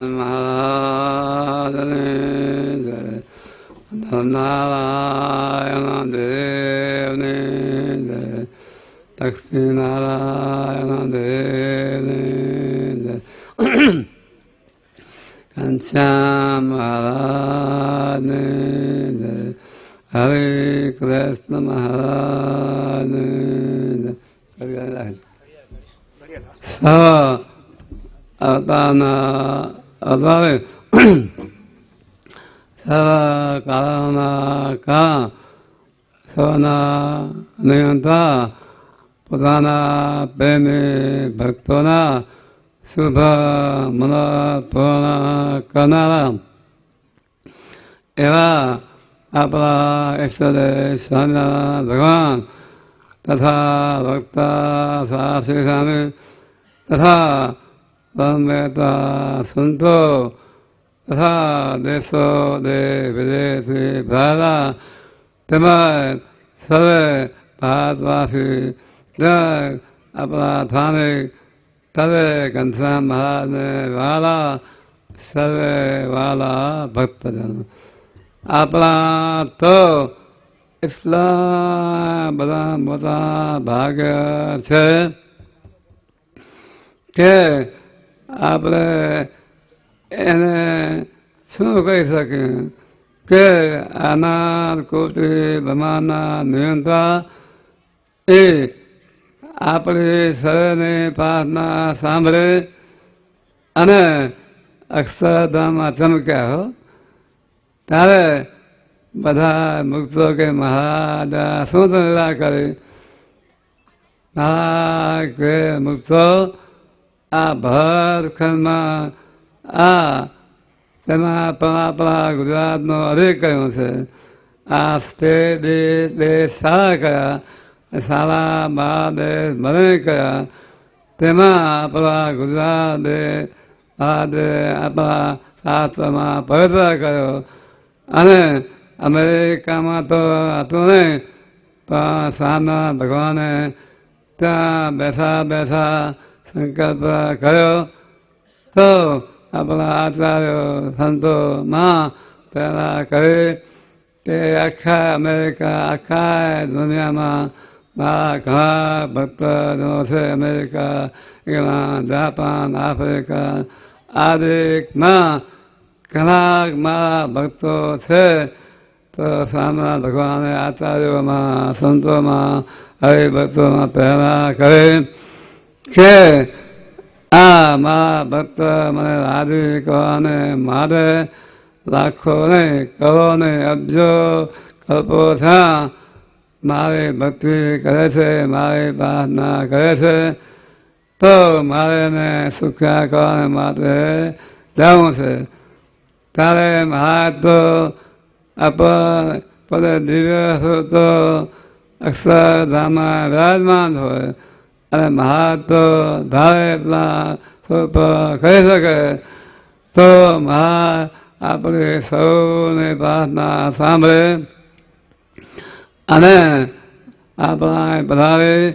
महाराज जय नारायण देव ने जय लक्ष्मी नारायण देव ने जय घनश्याम महाराज ने जय हरे कृष्ण महाराज ने जय अवतारे सर्वकारणा का सवना नियंता પોતાના પ્રેમી ભક્તોના શુભ મનોરથ પૂર્ણ કરનારા એવા આપણા ઈષ્ટદેવ સ્વામિનારાયણ ભગવાન તથા વક્તા શાસ્ત્રી સ્વામી તથા પરમવેતા સંતો તથા દેશો દેશ વિદેશથી ભરાયેલા તેમજ સર્વે ભારતવાસી આપણા સ્થાનિક સર્વે ઘનશ્યામ મહારાજને વાલા સર્વે વાલા ભક્તજનો આપણા તો એટલા બધા મોટા ભાગ્ય છે કે આપણે એને શું કહી શકીએ કે અનાર કોટી બ્રહ્માંડના નિયંતા એ આપણી સર્વની પ્રાર્થના સાંભળે અને અક્ષરધામમાં ચમક્યા હો ત્યારે બધા મુક્તો કે મહારાજ શું લીલા કરી મહારાજ કે મુક્તો આ ભરખંડમાં તેમાં પણ આપણા ગુજરાતનો અધિક કહ્યું છે આ સ્ટેટ દેશ સારા કયા સારા બાર દેશ મને કયા તેમાં આપણા ગુજરાત દેશ ભારત આપણા શાસ્ત્રમાં પવિત્ર કર્યો અને અમેરિકામાં તો હતું નહીં પણ સામના ભગવાને ત્યાં બેઠા બેઠા સંકલ્પ કર્યો તો આપણા આચાર્યો સંતોમાં પહેલાં કરી તે આખા અમેરિકા આખા દુનિયામાં મારા ઘણા ભક્તજનો છે અમેરિકા ઇંગ્લેન્ડ જાપાન આફ્રિકા આદિમાં ઘણા મારા ભક્તો છે તો સામના ભગવાને આચાર્યોમાં સંતોમાં હરિભક્તોમાં પહેલાં કરી કે આ મારા ભક્ત મને રાજી કરવાને માટે લાખો નહીં કરોડો નહીં અબજો કલ્પો થયા મારી ભક્તિ કરે છે મારી પ્રાર્થના કરે છે તો મારે એને સુખ્યા કરવાને માટે જવું છે ત્યારે મહારાજ તો પદે દિવ્ય તો અક્ષરધામમાં વિરાજમાન હોય અને મહારાજ તો ધારે એટલા સ્વરૂપ કરી શકે તો મહારાજ આપણી સૌની પ્રાર્થના સાંભળે અને આપણા પધારી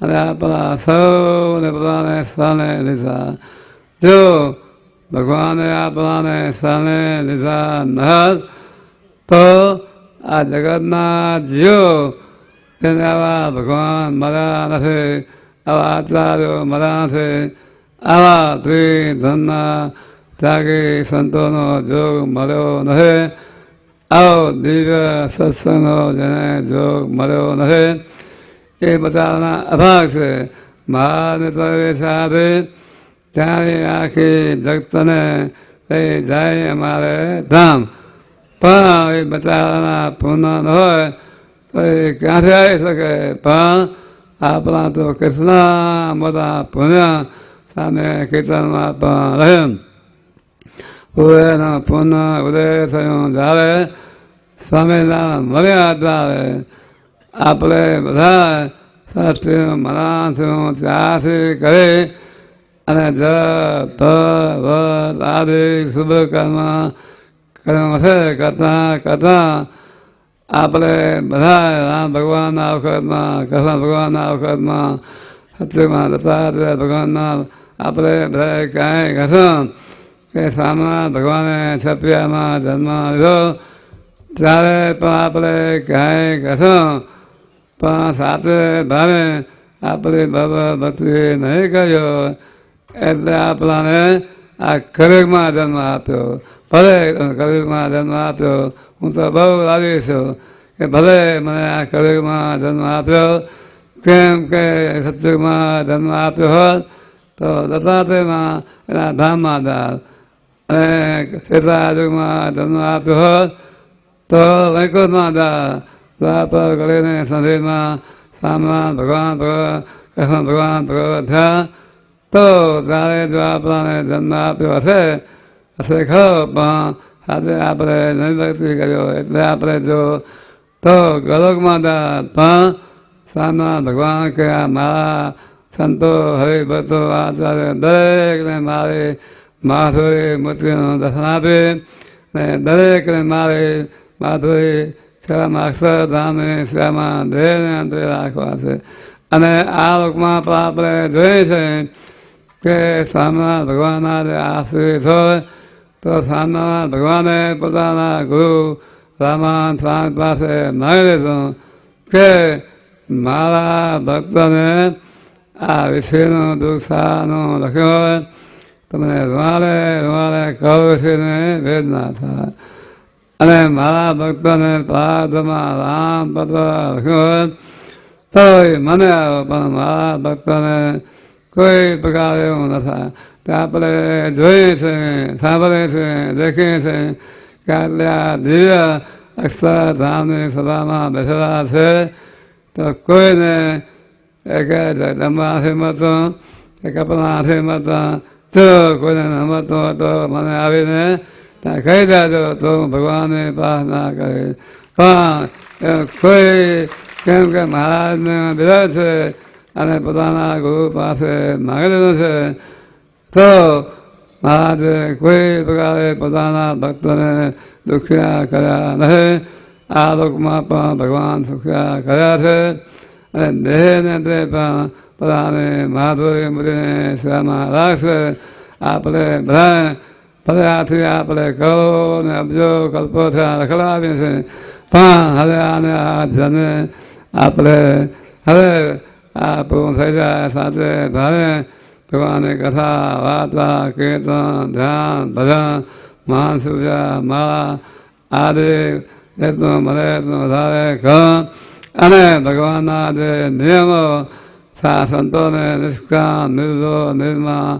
અને આપણા સૌને બધાને સ્થાને લીધા જો ભગવાને આપણાને સ્થાને લીધા ન તો આ જગતના જીવો તેને આવા ભગવાન મળ્યા નથી આવા આચાર્યો મળ્યા નથી આવા ધનના ત્યાગી સંતોનો જોગ મળ્યો નથી આવો દિવ્ય સત્સંગનો જેને જોગ મળ્યો નથી એ બધાના અભાગ છે મહારાજને તો એ સાથે ત્યારે આખી જગતને થઈ જાય અમારે ધામ પણ એ બચારાના પૂર્ણ ન હોય તો એ ક્યાંથી આવી શકે પણ આપણા તો કેટલા મોટા પુણ્ય સામે કીર્તનમાં પણ રહે ઉદયનો પુનઃ ઉદય થયું જ્યારે સ્વામિનારાયણ મળ્યા ત્યારે આપણે બધા શાસ્ત્રીઓ મનાશું ત્યાંથી કરી અને જપ તપ વ્રત આદિ શુભ કર્મ કર્મ છે કરતાં આપણે બધા રામ ભગવાનના વખતમાં કૃષ્ણ ભગવાનના વખતમાં સત્યમાં દત્તાત્રેય ભગવાનના આપણે બધા કાંઈ ઘસણ કે સામા ભગવાને છપ્યામાં જન્મ લીધો ત્યારે પણ આપણે ક્યાંય કશો પણ સાથે ભાવે આપણે ભક્તિ નહીં કર્યો એટલે આપણાને આ કલિયુગમાં જન્મ આપ્યો. ભલે કલિયુગમાં જન્મ આપ્યો, હું તો બહુ રાજી છું કે ભલે મને આ કલિયુગમાં જન્મ આપ્યો. કેમ કે સતયુગમાં જન્મ આપ્યો હોત તો દત્તાત્રેયમાં એના ધામમાં દાર અને ત્રેતાયુગમાં જન્મ આપ્યો હોત તો વૈકુંઠમાં દાર દ્વાપર કરીને સંધીમાં સામના ભગવાન કૃષ્ણ ભગવાન પ્રગટ થયા તો ત્યારે જો આપણાને જન્મ આપ્યો હશે ખરો પણ સાથે આપણે નહીં ભક્તિ કર્યો એટલે આપણે જો તો ગલોકમાં દાર પણ સામના ભગવાન કે મારા સંતો હરિભક્તો આચાર્ય દરેકને મારી માધુરી મૂર્તિનું દર્શન આપે ને દરેકને મારી માધુરી સેવામાં અક્ષરધામની સેવામાં દેહને અંતરે રાખવા છે. અને આ લોકમાં પણ આપણે જોઈએ છે કે સ્વામિનારાયણ ભગવાનના જે આશ્રિત હોય તો સ્વામિનારાયણ ભગવાને પોતાના ગુરુ રામાનંદ સ્વામી પાસે માગી લીધું કે મારા ભક્તને આ વિષયનું દુઃખ સાનું લખ્યું હોય તમને રૂવાલે કહો વિષયને વેદના થાય અને મારા ભક્તોને પ્રાર્થમાં રામ પત્ર લખ્યું હોય તો મને આવો પણ મારા ભક્તોને કોઈ પ્રકાર એવું ન થાય. તે આપણે જોઈએ છે, સાંભળીએ છે, દેખીએ છે કે આટલા દિવ્ય અક્ષરધામની સભામાં બેસેલા છે તો કોઈને જમવાથી મળતો કે કપડાથી મળતો તો કોઈને ન મળતો તો મને આવીને ત્યાં કહી દેજો તો હું ભગવાનની પ્રાર્થના કરીશ. પણ કોઈ કેમ કે મહારાજને બિરાજ છે અને પોતાના ગુરુ પાસે માગી લીધું છે તો મહારાજે કોઈ પ્રકારે પોતાના ભક્તોને દુખ્યા કર્યા નથી. આ લોકમાં પણ ભગવાન સુખ્યા કર્યા છે અને દેહને તે પણ પોતાને માધુરી મૂર્તિને સેવામાં રાખશે. આપણે બધા ફર્યાથી આપણે કરોડો ને અબજો કલ્પો થયા લખેલા આવીએ છીએ પણ હવે આને આ જને આપણે હવે આ પૂર્ણ થઈ જાય સાથે ભાવે ભગવાનની કથા વાર્તા કીર્તન ધ્યાન ભજન મહાન પૂજા માળા આદિ એટલું મળે એટલું વધારે કરો અને ભગવાનના જે નિયમો સંતોને નિષ્કામ નિર્દો નિર્મા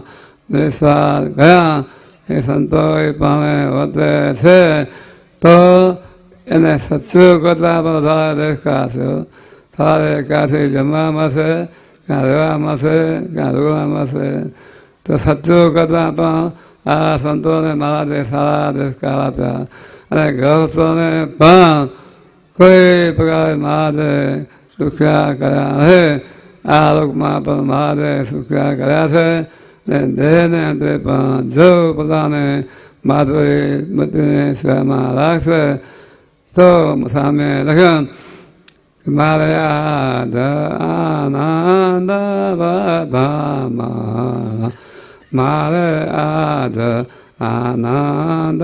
નિસ્વાર્થ ગયા એ સંતો પામે વર્તે છે તો એને સત્સંગ કરતા પણ વધારે દેખાશે. સવારે ક્યાંથી જમવા મળશે, ક્યાં રહેવા મળશે, ક્યાં રોવા મળશે તો સત્સંગ કરતા પણ આ સંતોને મહારાજે સારા દેશકાર આપ્યા અને ગૃહસ્થોને પણ કોઈ પ્રકારે મહારાજે સુખ્યા કર્યા નથી. આ લોકમાં પણ મહારાજે સુખ્યા કર્યા છે ને દેહને અંતે પણ જો પોતાને માધુરી મૂર્તિને સેવામાં રાખશે તો સામે લખ્યું મારે આનંદ વધામા મારે આનંદ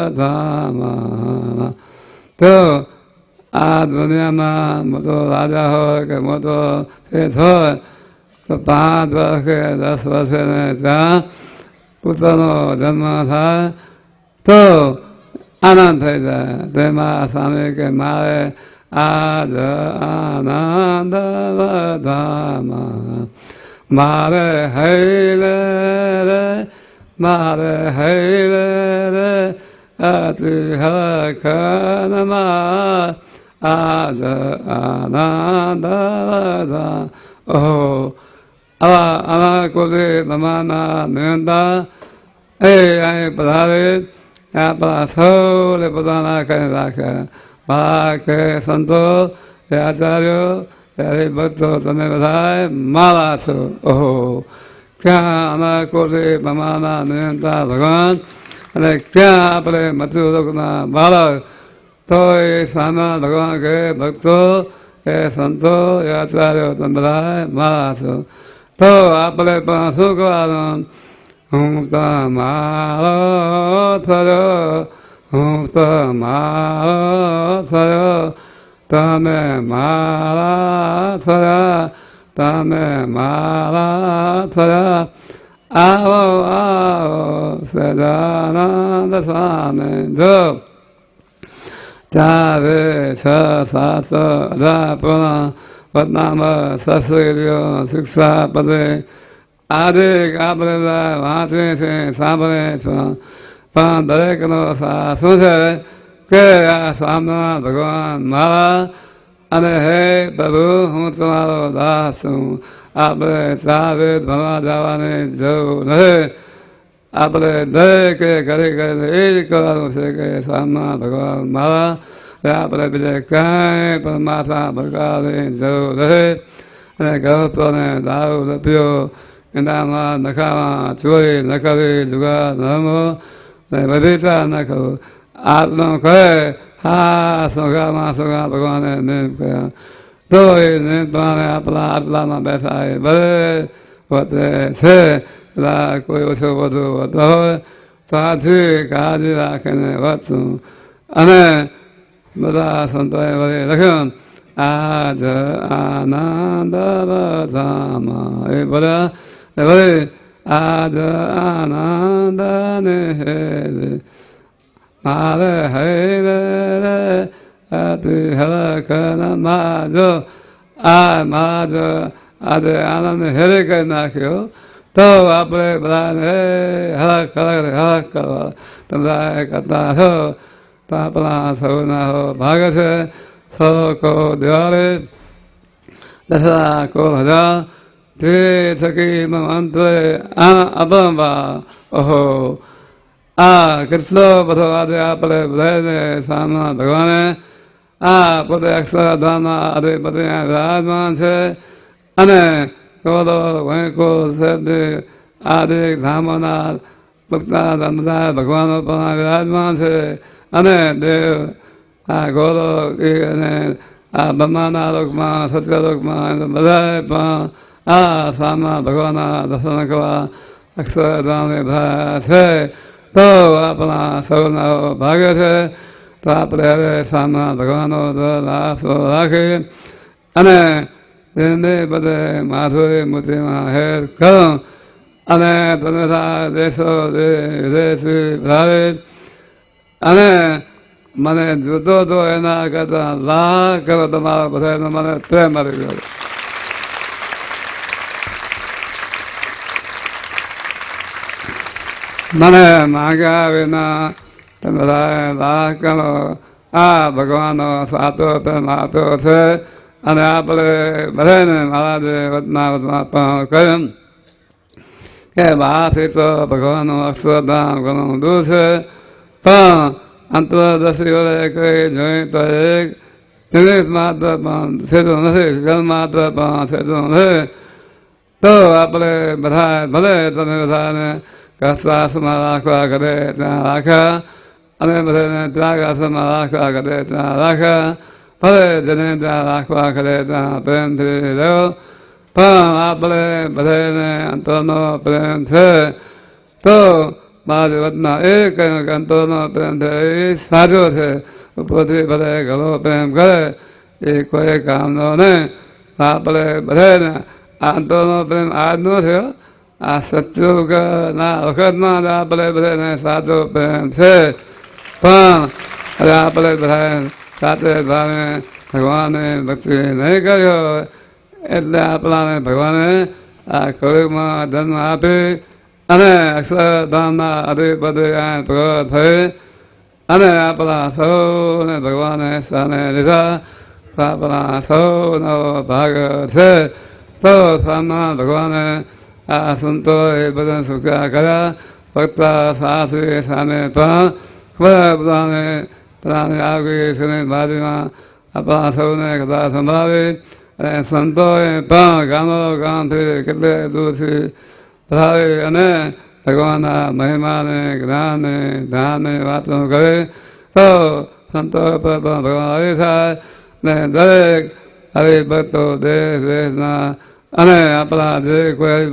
વધામા. તો આ દુનિયામાં મોટો રાજા હોય કે મોટો શેઠ હોય તો 5 વર્ષ કે 10 વર્ષે ત્યાં પુત્રનો જન્મ થાય તો આનંદ થઈ જાય. તેમાં સ્વામી કે મારે આનંદ વધામા મારે હૈલે રે અતિ હરખનમાં આનંદ વધા. ઓહો આવા કોઈ મમાના નિયંતા એ અહીં પધારે આપણા સૌને પોતાના કરી રાખે. મારા કે સંતો એ આચાર્યો એ હરિભક્તો તમે બધા મારા છો. ઓહો ક્યાં અમારા કોઈ મમાના નિયંતા ભગવાન અને ક્યાં આપણે મૃત્યુલોકના બાળક તો એ સામા ભગવાન કે ભક્તો એ સંતો એ આચાર્યો તમે બધા મારા છો. તો આપણે પણ શું કરવાનું Humtamaro Tharo, Humtamaro Tharo, Tame Mara Thara, Tame Mara Thara, Avo Avo Sedananda Same Jo, Jave Sasa Rapana, Vatnama Sasilio, Siksa Pade, Adi Gabrila, Vati Sabare, Pandarekano Sa Suse, Kaya Samna Bhagavan Mara, Ane Babu Humtamaro Dasu, Abre David Mamadavane Jo, Abre Deke Karika, Ekalo Seke Samna Bhagavan Mara, Abre Bidekai, Pamata Bhagavin Jo, Ane Gopane Dau Pio, Indama Nakama, Churi, Nakari, Duga, Namo, Mabita Nako, Atno Kare, Ha, Sogama, Soga, Bhagwane, Nimka, Doi, Nimpane, Apla, Atlama, Besai, Bale, what they say, La Koyoso, what do, Tati, Kadi, Lakane, Watu, Ane, Bada, Santoy, Lakun, Ada, Ananda, Badama, Bada, Ada, Ananda, Nehede, Mare Hele, Ati Helakana Majo, Majo, Ade Anan Helikanakio, To Apre Brane, Halakala, Tamai Kataho, Tapala Sona, Bagate, Soko Diare, Dasa Kohaja, Te Taki Mamante, Abamba, Oho. Krishna Bhagavade Apale Blade Sama Bhagavane Pade Aksa Dhamma Ade Pade Radman Se Ane Kodo Venko Sede Ade Dhamana Bhakta Dhamma Bhagavana Pana Radman Se Ane Dev Kodo Ane Bhamana Lokma Satya Lokma Bhagavane Pana Sama Bhagavana Dasanakava Aksa Dhamma Bhagavane To Apana Sona Bhagate, Tapre Sama Bhagavano Laso Laki, Ane, Dende Bade Madhuri Mutima Her Kalam, Ane, Tanata Deso Desi Bhari, Ane, Mane Judo Ena Gata La Kavatama Bhadena Mane Tremari. Mane Magavina, Tamara, Lakano, Bhagavano, Sato, Mato, Anapole, Baren, Malade, Vatna, Kayam, Kevasito, Bhagavano, Aksadam, Galam Duse, Pan, Anto, Dasio, Joint, Tilis Mata, Sedon, Galmata, Sedon, To Apple, Bhai, Bale, Tanavane, Kasa Samalaka Gadeta Laka, Ane Draga Samalaka Gadeta Laka, Pale Deneta Laka Gadeta Pente Leo, Pan Apple, Badene, Antono Pente, To Madhvatna Eka Cantono Pente, Sajote, Upoti Bade Galo Pem Gale, Eque Camone, Apple Badene, Antono Pem Adnote, Asatuga na Okadna da Apale Bhane Sato Pente Pan Apale Bhane Sate Bhane Bhagwane Bhakti Nekayo Edla Apalane Bhagwane Akurima Dhanma Api Ane Aksa Dhamma Adi Padi Bhagavad Ane Apala So Ne Bhagwane Sane Lisa Sapala So No Bhagavad To Sama Bhagwane Asunto Badan Sukha Kara Bhakta Sasi Same Pa Kvabdane Prane Agi Sune Bhadima Apa Saune Kata Sambhavi Santo Pa Gamo Ganti Kile Dusi Pravi Ane Bhagavana Mahimane Gnane Dhane Vatam Kare To Santo Pa Bhagavana Arisa Darek Hari Bhakto Desna અને આપણા જે કોઈ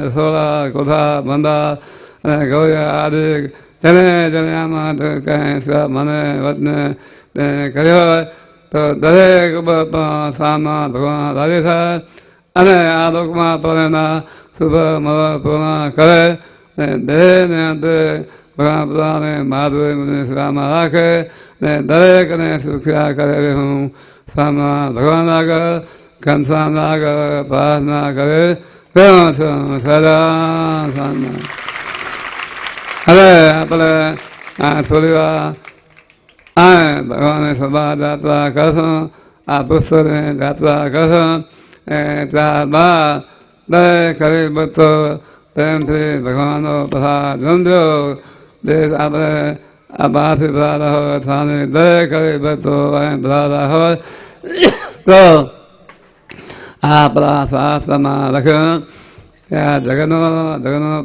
રસોડા કોઠા બંધા અને ગૌયા આદિ જેને જેને આમાં કંઈ મને વચને કર્યો હોય તો દરેક સામના ભગવાન રાજી થાય અને આ લોકમાં પણ શુભ પૂર્ણ કરે ને દેહને અંતે ભગવાન પોતાને મહાદેવ શ્રામાં રાખે ને દરેકને સુખ્યા કરે. હું સામના ભગવાન આગળ ઘનશ્યામ આગળ પ્રાર્થના કરે સદા સામના. હવે આપણે થોડી વાર ભગવાનની સભા જાત્રા કરશું, આ પુષ્પની જાત્રા કરશું. ત્યારબાદ દરેક હરિભક્તો પ્રેમથી ભગવાનનો પ્રસાદ જમજો. દેશ આપણે આ બહારથી ભરાતા હોય સ્થાનિક દરેક હરિભક્તો ભરાતા હોય તો આપણા શાસ્ત્રમાં લખ્યું કે આ જગતનો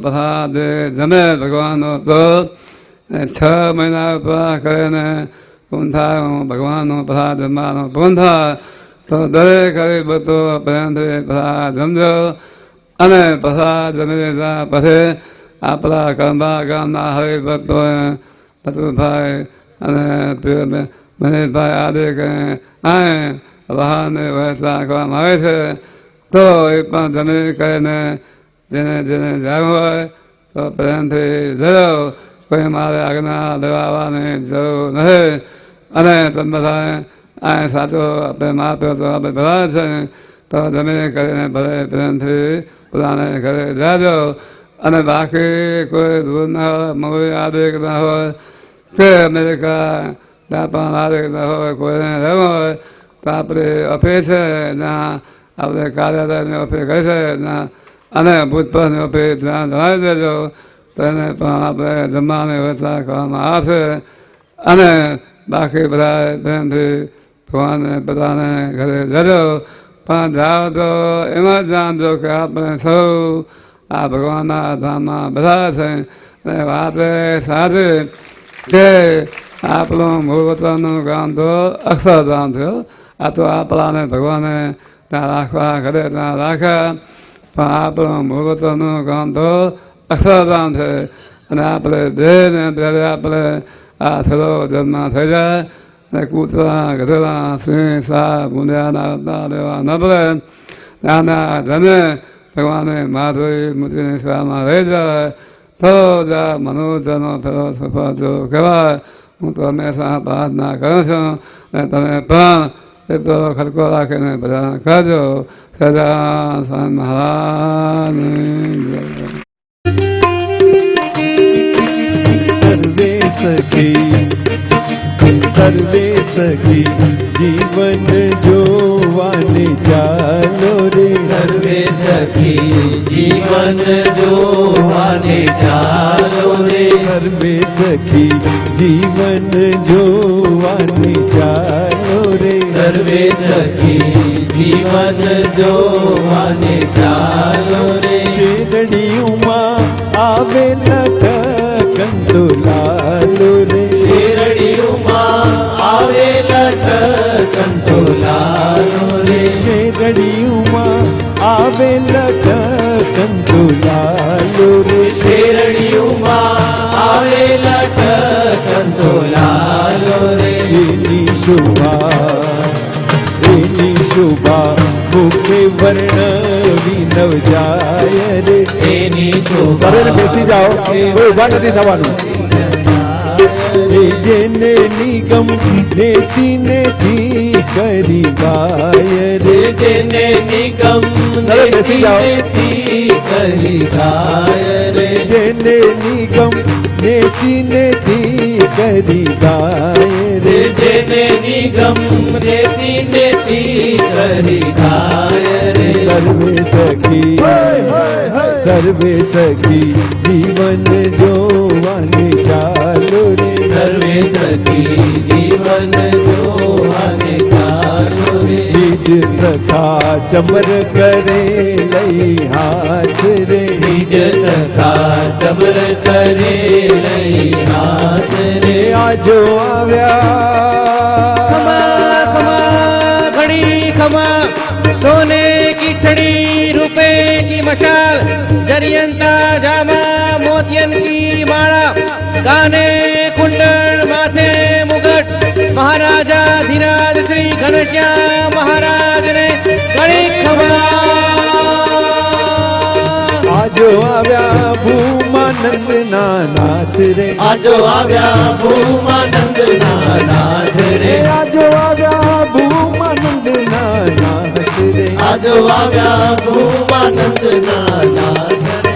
પ્રસાદ જે જમે ભગવાનનો તો 6 મહિના ઉપવાસ કરીને પૂર્ણ થાય ભગવાનનો પ્રસાદ જમવાનો પૂર્ણ થાય. તો દરેક હરિભક્તો પ્રેમથી પ્રસાદ જમજો અને પ્રસાદ જમી લીધા પછી આપણા કંબા ગામના હરિભક્તોએ પતુભાઈ અને મનીષભાઈ આદિ વાહનને વહેંચવા કરવામાં આવે છે. તો એ પણ જમી કરીને જેને જેને જવું હોય તો પ્રેમથી જજો. કોઈ મારે આજ્ઞા લેવાની જરૂર નથી અને તમે બધા આ સાચો આપણે માત્ર તો આપણે ભરાય છે તો જમી કરીને ભલે પ્રેમથી પોતાને ઘરે જાજો. અને બાકી કોઈ દૂર ના હોય મુંબઈ આદિ ના હોય કે અમેરિકા જાપાન આદિ ના હોય કોઈને રહેવું હોય તો આપણે ઓફિસ છે ત્યાં આપણે કાર્યાલયની ઓફિસ કહી છે ત્યાં અને ભૂતપૂર્વની ઓફિસ ત્યાં જણાવી દેજો. તો એને પણ આપણે જમવાની વ્યવસ્થા કરવામાં આવશે અને બાકી બધા પ્રેમથી ભગવાનને બધાને ઘરે જજો. પણ જાઓ તો એમાં જ જાણજો કે આપણે સૌ આ ભગવાનના ધામમાં બધા છે. અને વાત સાચી કે આપણું મૂળવતનનું ગામ તો અક્ષરધામ થયો. આ તો આપણાને ભગવાને ત્યાં રાખવા ઘરે ત્યાં રાખ્યા પણ આપણું મૂળવતનનું ગામ તો અક્ષરધામ છે. અને આપણે દેહને ત્યારે આપણે આ થયેલો જન્મ થઈ જાય ને કૂતરા ગધેડા સિંહ સાપ ગુંડિયાના લેવા ન પડે. ત્યાંના જને ભગવાને માધુરી મૂર્તિની સેવામાં રહી જાય તો જ મનુષ્યનો થયેલો સફળ જો કહેવાય. હું તો હંમેશા પ્રાર્થના કરું છું અને તમે પણ એટલો ખર્ચો રાખીને બધા કરજો. સદા સ્વામી મહારાજની સર્વે સખી જીવન જોવાને ચાલો રે. સર્વે સખી જીવન જોવાને ચાલો રે. સર્વે સખી જીવન જોવાને ચાલો રે. સર્વે સખી જીવન જોવાને ચાલો રે. શેરડીઓમાં આવેલા કંદોલાલો રે. શેરડીઓમાં આવેલા કંદોલાલો રે. શેરડીઓમાં આવેલા કંદોલાલો રે. શેરડીઓમાં આવેલા કંદોલાલો રે. એની શોભા મુખે વર્ણવી નવ જાય રે. એની શોભા બેસી જાઓ, કોઈ ઉભા નથી થવાનું. જેને નિગમ નેતી નેતી કરી ગાય રે. જેને નિગમ બેસી જાઓ. નેતી કરી ગાય રે. જેને નિગમ નેતી નેતી કરી ગાય રે. જેને નિગમ નેતી નેતી કરી ગાય રે. સર્વે સખી જીવન જોવાને ચાલો રે. સર્વે સખી જીવન જોવાને ચાલો રે. નિજ સખા ચમર કરે લઈ હાથ રે. નિજ સખા ચબર કરે લઈ હાથ રે. આજો આવ્યા खमा खमा घड़ी खमा सोने की छड़ी मशाल, जरियंता जामा मोतियन की माला, काने कुंडल माथे मुगट, महाराजा धीराज श्री घनश्याम महाराज ने गणित खबा। आजो आव्या भूमानंद नाथ रे, आजो आव्या भूमानंद नाथ रे, आजो आव्या भूमानंद नाथ रे, आजो आव्या भूमानंद नाथ रे।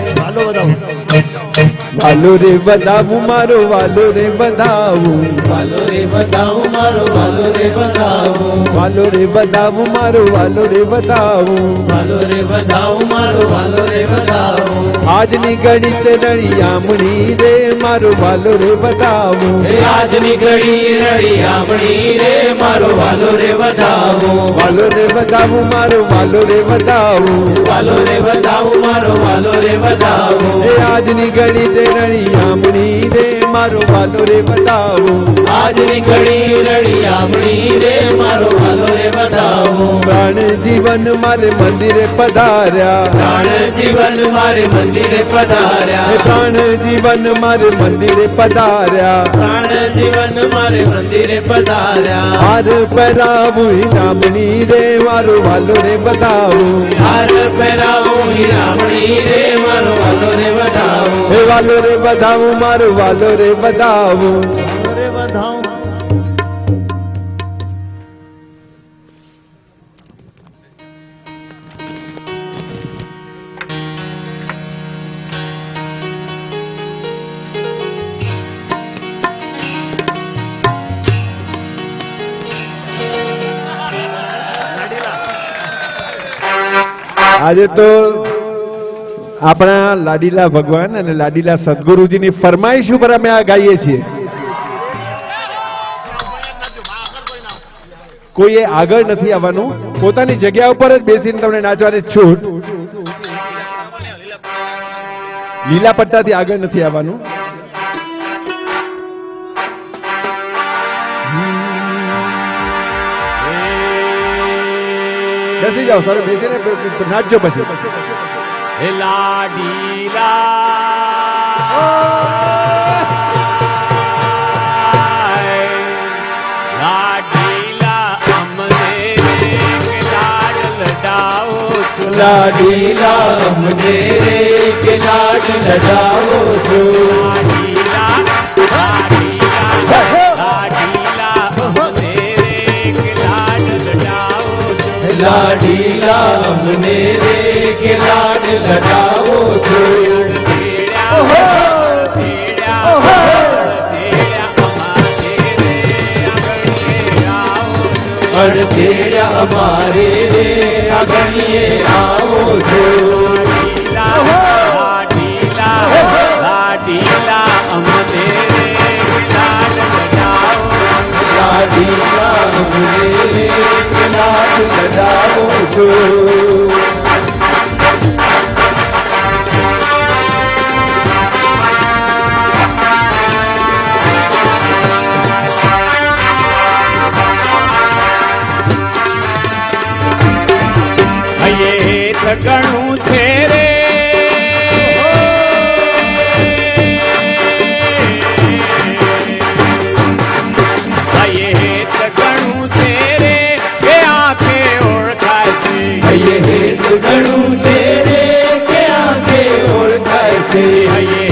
वालो रे बधाऊ मारो वालो रे बधाऊ, वालो रे बधाऊ मारो वालो रे बधाऊ, वालो रे बधाऊ मारो वालो रे बधाऊ, वालो रे बधाऊ मारो वालो रे बधाऊ। આજની ગણિત રળિયામણી રે મારો વાલો રે બધાવું, हे આજની ઘડી રળિયામણી રે મારો વાલો રે બધાऊ, વાલો રે બધાવું મારો વાલો રે બધાવું, વાલો રે બધાऊ મારો વાલો રે બધાऊ। એ આજની ગણિત રળિયામણી રે મારો વાલો રે બધાવું, આજની ઘડી રળિયામણી રે મારો વાલો રે બધાऊ। પ્રાણ જીવન મારે મંદિરે પધાર્યા, પ્રાણ જીવન મારે મંદિરે પધાર્યા, એ પ્રાણ જીવન મારે મંદિરે પધાર્યા, પ્રાણ જીવન મારે મંદિરે પધાર્યા। હાર પહેરાવું હીરામણી રે મારો વાલો રે બધાવું, હાર પહેરાવું હીરામણી રે મારો વાલો રે બધાऊ, એ વાલો રે બધાવું મારો વાલો રે બધાવું। રે બધાऊ। આજે તો આપણા લાડીલા ભગવાન અને લાડીલા સદગુરુજીની ફરમાઈશ ઉપર અમે આ ગાઈએ છીએ। કોઈએ આગળ નથી આવવાનું, પોતાની જગ્યા ઉપર જ બેસીને તમને નાચવાની છૂટ, લીલા પટ્ટાથી આગળ નથી આવવાનું। બેસી જાઓ સર, બેસીને નાચજો પછી। लाडीला लाडीला अमने लाड लडाओ, लाडीला अमने के लाड लडाओ छो। लाडीला लाडीला लाडीला अमने लाड लडाओ, लाडीला अमने के लाड लडाओ छो। अड़तेरा हमारे रे अगणिए आओ छो। लाडीला लाडीला अमने लाड लडाओ, लाडीला अमने के लाड लडाओ छो। ઘણું છે રે હેત ઘણું છે રે કે આંખે ઓળખાય છે। હેત ઘણું છે રે કે આંખે ઓળખાય છે।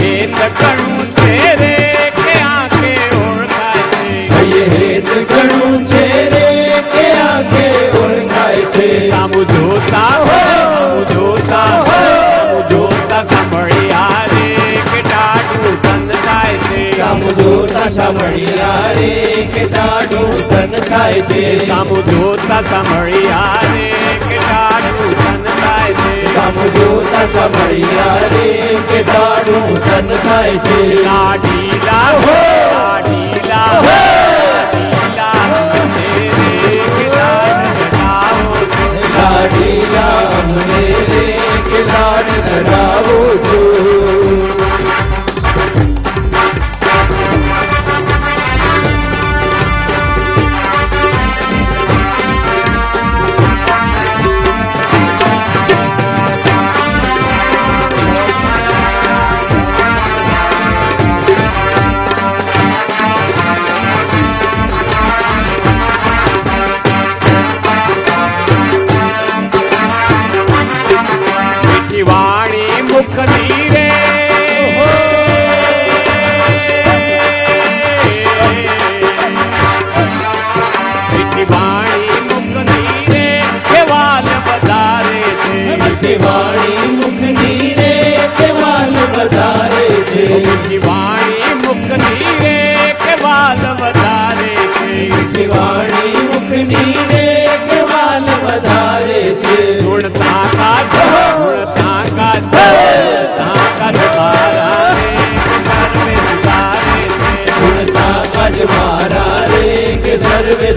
હેત ઘણું છે રે કે આંખે ઓળખાય છે। હેત ઘણું છે રે કે આંખે ઓળખાય છે। સામું જોતા જોતા સાંભળ્યા રે કે ટાઢું બંધ થાય છે। સામું જોતા સાંભળ્યા રે કે ટાઢું ધન થાય છે। સામું જોતા સાંભળ્યા રે કે ટાઢું ધન થાય છે। સામું જોતા સાંભળ્યા રે કે ટાઢું ધન થાય છે। લાડીલા લાડીલા લાડીલા અમને રે કે લાડ લડાવો છો। લાડીલા અમને રે કે લાડ લડાવો છો।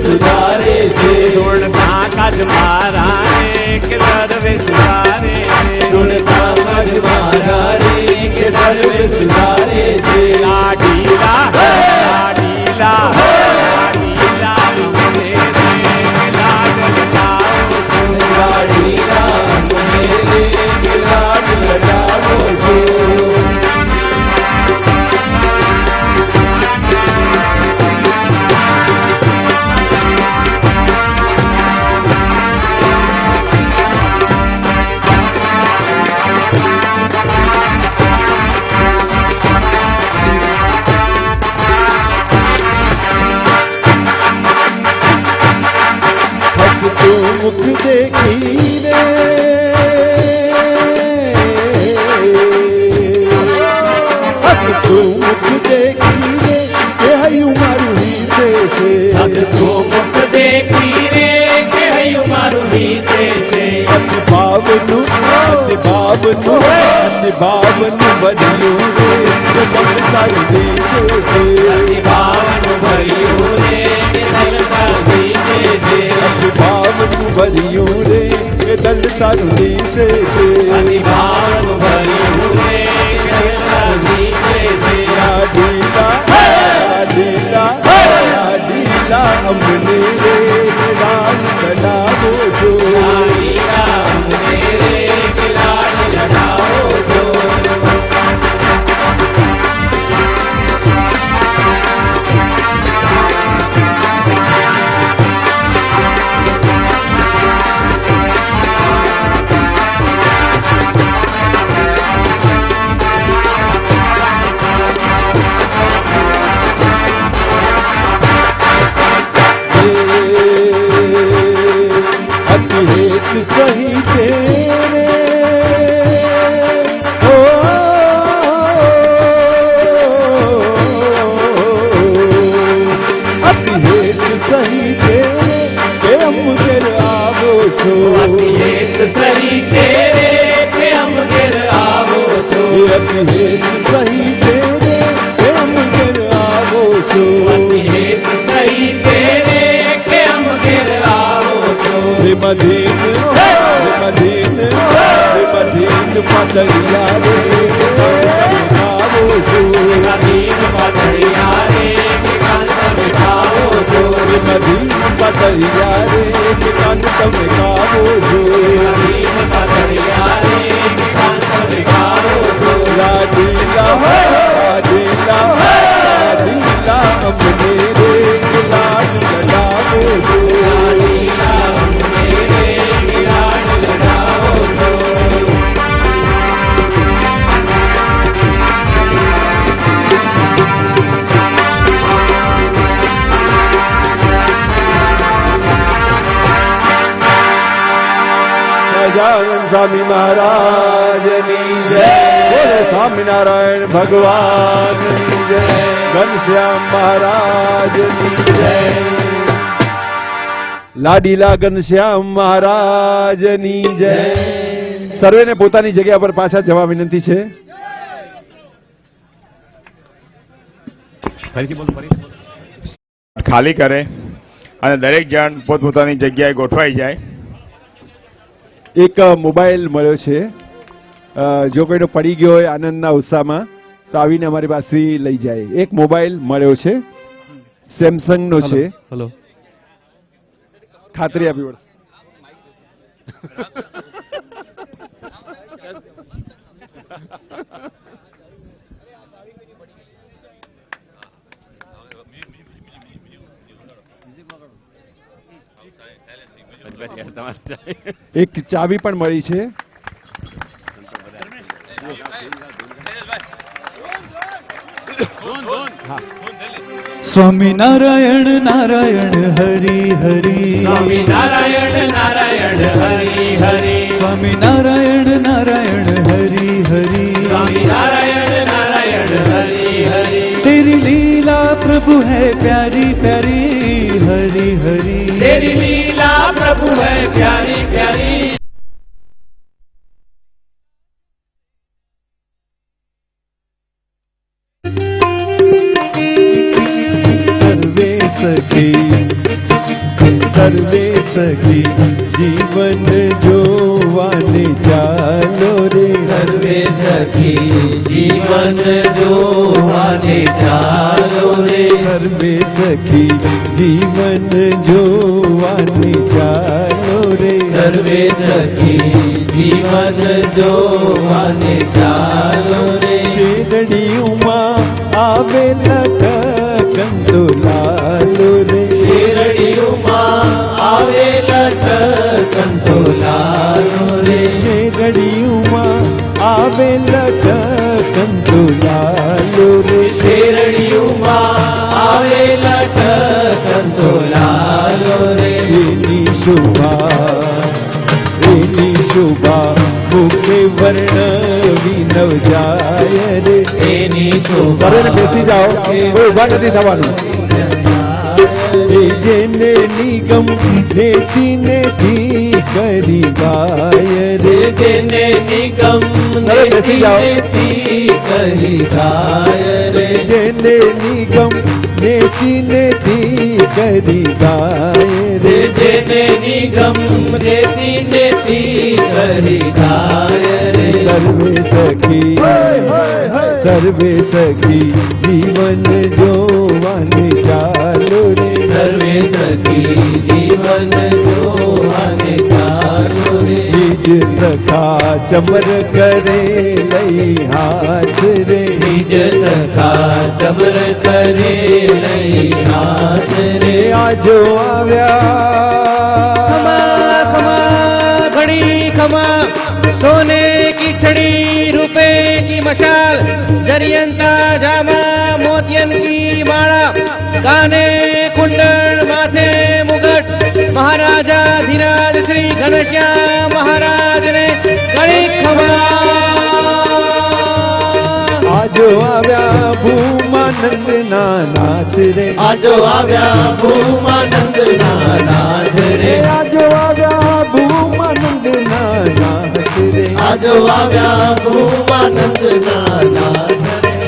સુધારે છે. ધૂળના કાજ મારા રે કે સર્વે સુધારે છે. ધૂળના કાજ મારા રે કે સર્વે સુધારે છે. લાડીલા લાડીલા લાડીલા અમને રે કે લાડ લડાવો છો. લાડીલા મને રે કે લાડ લડાવો છો. હસતું મુખ દેખીને હસતું મુખ દેખીને કે હૈયું મારું હિસે છે. હસતું મુખ દેખીને કે હૈયું મારું હિસે છે. અતિ ભાવનું બન્યું રે કે તમને સારું દેશે છે. અતિ ભાવનું ભર્યું રે કે દલતા હિસે છે. અતિ ભાવનું ભર્યું રે કે દલ સારું દેશે છે. અતિ ભાવનું ભર્યું રે કે દલતા હિસે છે. લાડીલા લાડીલા લાડીલા અમને રે કે લાડ લડાવો છો. લાડીલા અમને રે કે લાડ લડાવો છો. अति हेत सही तेरे ओ अति हेत सही तेरे के हम गिर आवो છો. અતિ હેત સહી તેરે કે હમ ઘેર આવો છો. અતિ હેત સહી તેરે કે હમ गिर आवो છો. અતિ હેત સહી તેરે કે હમ ઘેર આવો છો. મધીન પાતળિયા રે આવો છો. અધીન પાતળિયા રે કે કાન તમે ખાવો છો. મધીન પાતળિયા રે કે કાન તમે ખાવો છો. અધીન પાતળિયા રે કે કાન તમે ખાવો છો. લાડીલા લાડીલા લાડીલા અમને રે કે લાડ લડાવો છો. લાડીલા અમને રે કે લાડ લડાવો છો. સજાનંદ સ્વામી મહારાજની જય. બોલે સ્વામિનારાયણ ભગવાનની જય. ઘનશ્યામ મહારાજની જય. લાડીલા ઘનશ્યામ મહારાજની જય. સર્વેને પોતાની જગ્યા પર પાછા જવા વિનંતી છે. ખાલી કરે અને દરેક જણ પોતપોતાની જગ્યાએ ગોઠવાઈ જાય. એક મોબાઈલ મળ્યો છે. જો કોઈનો પડી ગયો હોય આનંદના ઉત્સાહમાં તો આવીને અમારી પાસેથી લઈ જાય. એક મોબાઈલ મળ્યો છે, સેમસંગનો છે. હેલો, ખાતરી આપી પડશે. એક ચાવી પણ મળી છે. સ્વામી નારાયણ નારાયણ હરી હરી, સ્વામી નારાયણ નારાયણ હરી હરી, સ્વામી નારાયણ નારાયણ હરી હરી, સ્વામી નારાયણ નારાયણ હરી હરી, तेरी लीला प्रभु है प्यारी प्यारी हरी हरी, तेरी लीला प्रभु है प्यारी प्यारी। सर्वे सखी સર્વે સખી જીવન જોવાને ચાલો રે સર્વે સખી જીવન જોવાને ચાલો રે સર્વે સખી જીવન જોવાને ચાલો રે સર્વે સખી જીવન જોવાને ચાલો રે શેરડીઓમાં આવેલા કંદોલાલો રે શેરડીઓમાં આવેલા કંટોલાલો રે શેરડીઓમાં આવેલા કંદોલાલો રે શેરડીઓમાં આવેલા કંટોલાલો રે એની શોભા મુખે વર્ણવી નવ જાય રે એની અરે ને બેસી જાઓ કોઈ ઉભા નથી થવાનું એ જેને નિગમ નેતી નેતી કરી ગાય રે જેને નિગમ અરે બેસી જાઓ નેતી કરી ગાય રે જેને નિગમ નેતી નેતી કરી ગાય રે જેને નિગમ નેતી નેતી કરી ગાય રે સર્વે સખી જીવન જોવાને ચાલો રે સર્વે સખી જીવન જોવાને ચાલો રે નિજ સખા ચમર કરે લઈ હાથ રે નિજ સખા ચમર કરે લઈ હાથ રે આજો આવ્યા खमा घड़ी खमा सोने की छड़ी रुपए की मशाल जरियंता जामा मोतियन की माला काने कुंडल माथे मुगट महाराजा धीराज श्री घनश्याम महाराज ने घड़ी खमा આજો આવ્યા ભૂમાનંદ ના નાથ રે આજો આવ્યા ભૂમાનંદ ના નાથ રે આજો આવ્યા ભૂમાનંદ ના નાથ રે આજો આવ્યા ભૂમાનંદ ના નાથ રે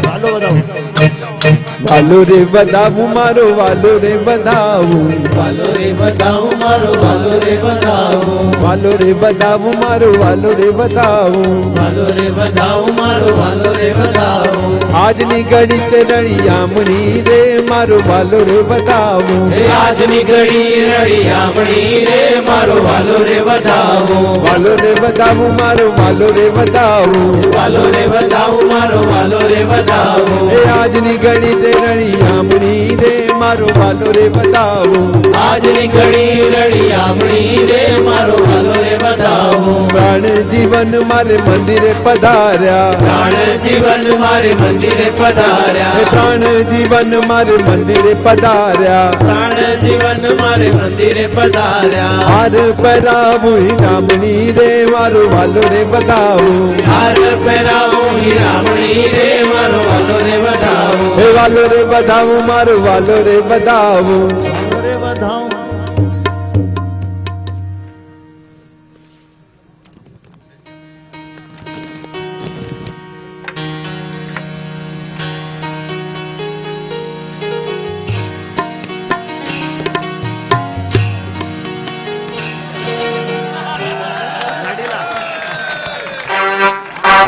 વાલો રે બધાવું મારો વાલો રે બધાવું વાલો રે બતાવું મારો વાલો રે બતાવું વાલો રે બધાવું મારો વાલો રે બધાવું વાલો રે બતાવું મારો વાલો રે બતાવું આજની ઘડી તે રળિયામણી રે મારો વાલો રે બધાવું હે આજની ઘડી રળિયામણી રે મારો વાલો રે બતાવું વાલો રે બધાવું મારો વાલો રે બધાવું વાલો રે બતાવું મારો વાલો રે બતાવું એ આજની ઘડી તે રળિયામણી રે મારો વાલો રે બધાવું આજની ઘડી રળિયામણી રે મારો વાલો રે બતાવું પ્રાણ જીવન મારે મંદિરે પધાર્યા પ્રાણ જીવન મારે મંદિરે હે પધાર્યા પ્રાણ જીવન મારે મંદિરે પધાર્યા પ્રાણ જીવન મારે મંદિરે પધાર્યા હાર પરાવું હીરામણી રે મારો વાલો રે બધાવું હાર પહેરાવું હીરામણી રે મારો વાલો રે બતાવું હે વાલો રે બધાવું મારો વાલો રે બધાવું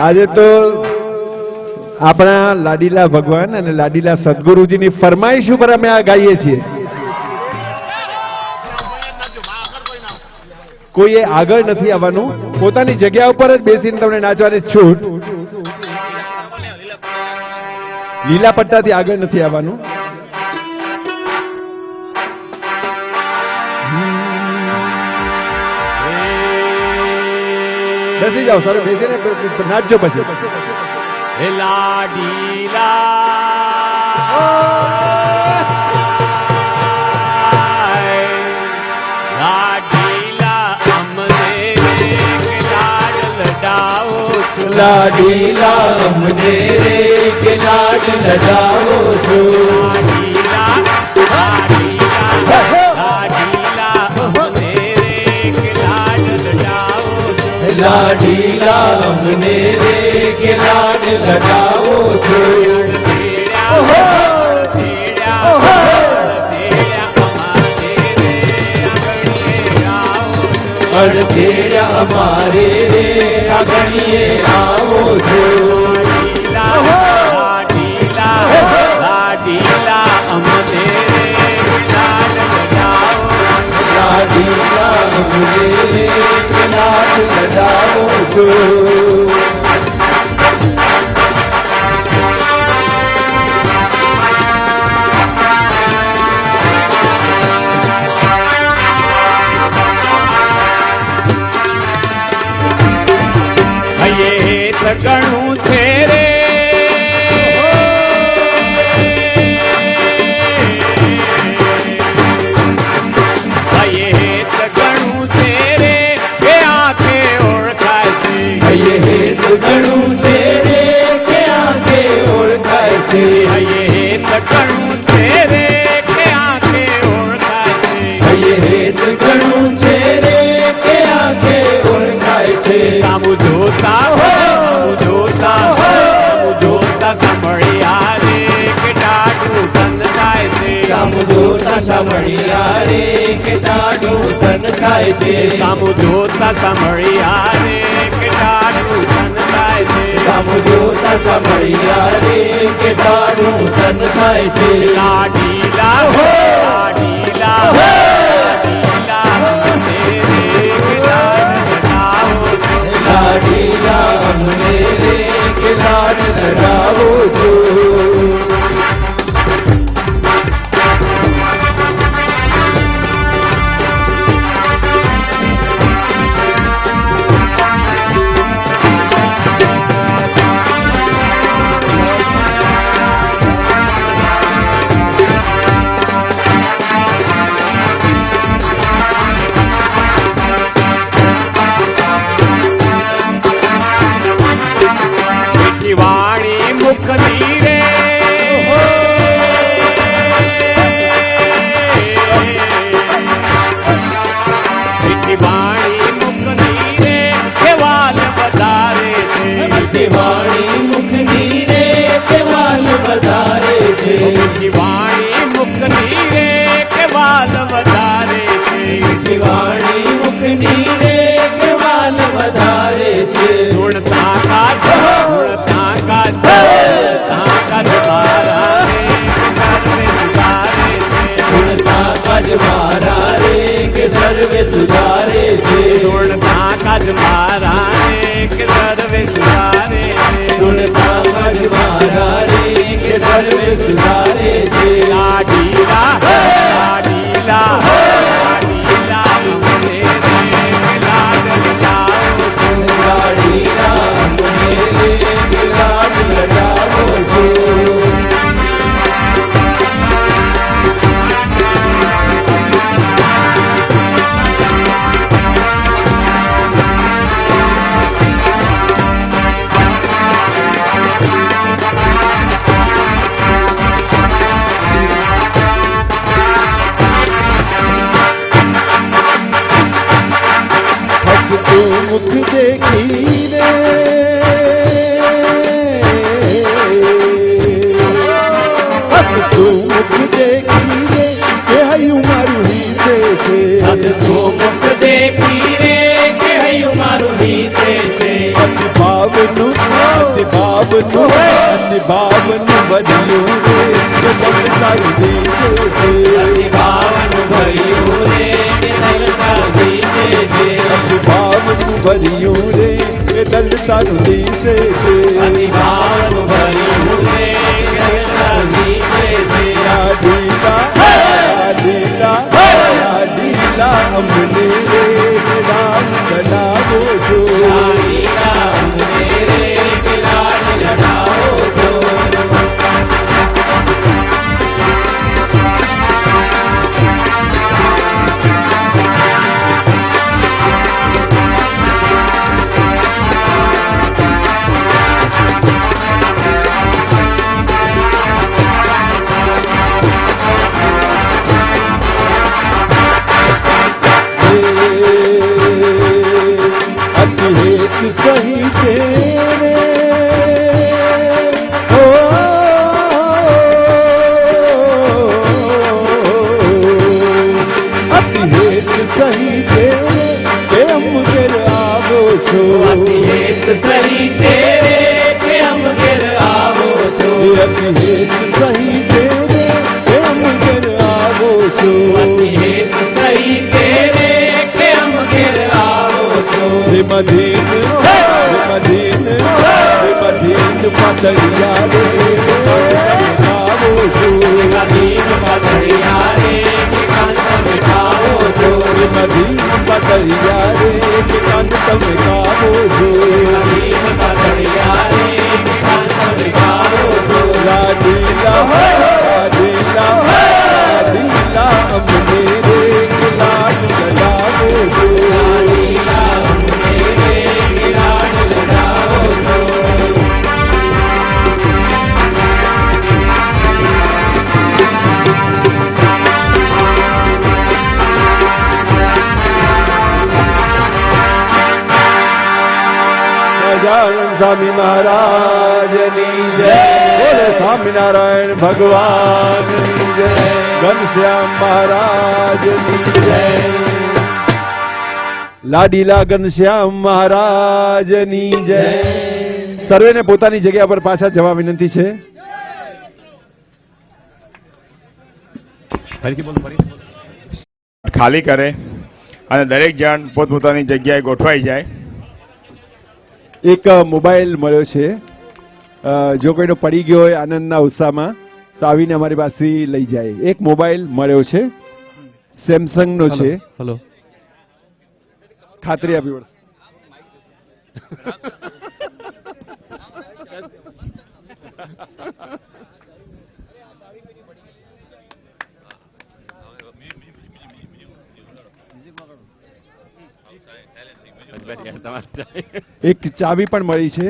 આજે તો આપણા લાડીલા ભગવાન અને લાડીલા સદગુરુજીની ફરમાઈશ ઉપર અમે આ ગાઈએ છીએ. કોઈએ આગળ નથી આવવાનું, પોતાની જગ્યા ઉપર જ બેસીને તમને નાચવાની છૂટ. લીલા પટ્ટાથી આગળ નથી આવવાનું. બેસી જાઓ સર, બેસીને નાચજો પછી. લાડીલા અમને રે કે લાડ લડાવો છો લાડીલા અમને રે કે લાડ લડાવો છો અડધેરા મારે રે આગણીએ આવો છો લાડીલા અમને લાડ લગાવો લાડીલા અમને લાડ લગાવો છો ઘણું છે રે ઘણું છે રે કે આંખે ઓળખાય છે ઘણું છે રે કે આંખે ઓળખાય છે ઘણું છે રે કે આંખે ઓળખાય છે ઘણું છે રે કે આંખે ઓળખાય છે સામુ જોતા સાંભળ્યા રે કે ટાઢું ધન થાય છે સામુ જોતા સાંભળ્યા રે કે ટાઢું ધન થાય છે સામુ જોતા સાંભળ્યા રે કે ટાઢું ધન થાય છે સામુ જોતા સાંભળ્યા રે કે ટાઢું ધન થાય છે લાડીલા લાડીલા અમને રે કે લાડ લગાવો છો વાણી મુખની રે વાણી મુખની રે કેવાલ વધારે છે વાણી મુખની રે કેવાલ વધારે છે વાણી મુખની રે કેવાલ વધારે છે વાણી મુખની રે કેવાલ વધારે છે ગુણતા કાજ મારા રે કે સર્વે સુધારે છે ગુણતા કાજ મારા રે કે સર્વે સુધારે છે ગુણતા કાજ મારા રે કે સર્વે સુધારે છે લાડીલા મને રે લાડ લગાવો લાડીલા અમને રે કે લાડ લગાવો છો મુખ દેખી રે તું મુખ દેખી રે કે હૈયું મારું હિસે છે મુખ દેખી રે કે હૈયું મારું હિસે છે અતિ ભાવનું બધ્યું રે કે તન તારું દીસે છે ભાવનું ભર્યું રે કે દલતા દીસે છે ભાવનું ભર્યું રે કે દલ તારું દીસે છે ભાવનું ભર્યું રે કે દલતા દીસે છે લાડીલા અમને રે કે લાડ લગાવો છો લાડીલા અમને રે કે લાડ લગાવો છો છું હેત સહી કેરે કે અમ ઘેર આવો છો મધીન પાતળિયા રે આવો છું મધીન પાતળિયા રે કે કાન તમે ખાવો છો મધીન પાતળિયા રે કે કાન તમે ખાવો છો મધીન પાતળિયા રે કે કાન તમે ખાવો છો રાધીલા અમને રે કે લાડ લડાવો છો લાડીલા અમને રે કે લાડ લડાવો છો સજાનંદ સ્વામી મહારાજની જય બોલે સ્વામિનારાયણ ભગવાનની જય ઘનશ્યામ મહારાજની જય લાડીલા ઘનશ્યામ મહારાજની જય સર્વેને પોતાની જગ્યા પર પાછા જવા વિનંતી છે. ખાલી કરે અને દરેક જણ પોતપોતાની જગ્યાએ ગોઠવાઈ જાય. એક મોબાઈલ મળ્યો છે. જો કોઈનો પડી ગયો હોય આનંદના ઉત્સાહમાં તો આવીને અમારી પાસે લઈ જાય. એક મોબાઈલ મળ્યો છે, સેમસંગનો છે. हेलो ખાતરી આપી પડશે. એક ચાવી પણ મળી છે.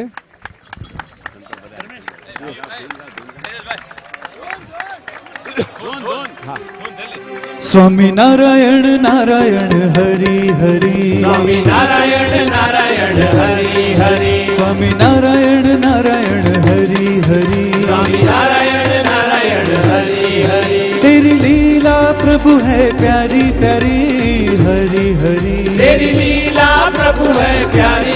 स्वामी नारायण नारायण हरि हरि स्वामी नारायण नारायण हरि हरि स्वामी नारायण नारायण हरि हरि स्वामी नारायण नारायण हरि हरि तेरी लीला प्रभु है प्यारी प्यारी हरि हरि तेरी लीला प्रभु है प्यारी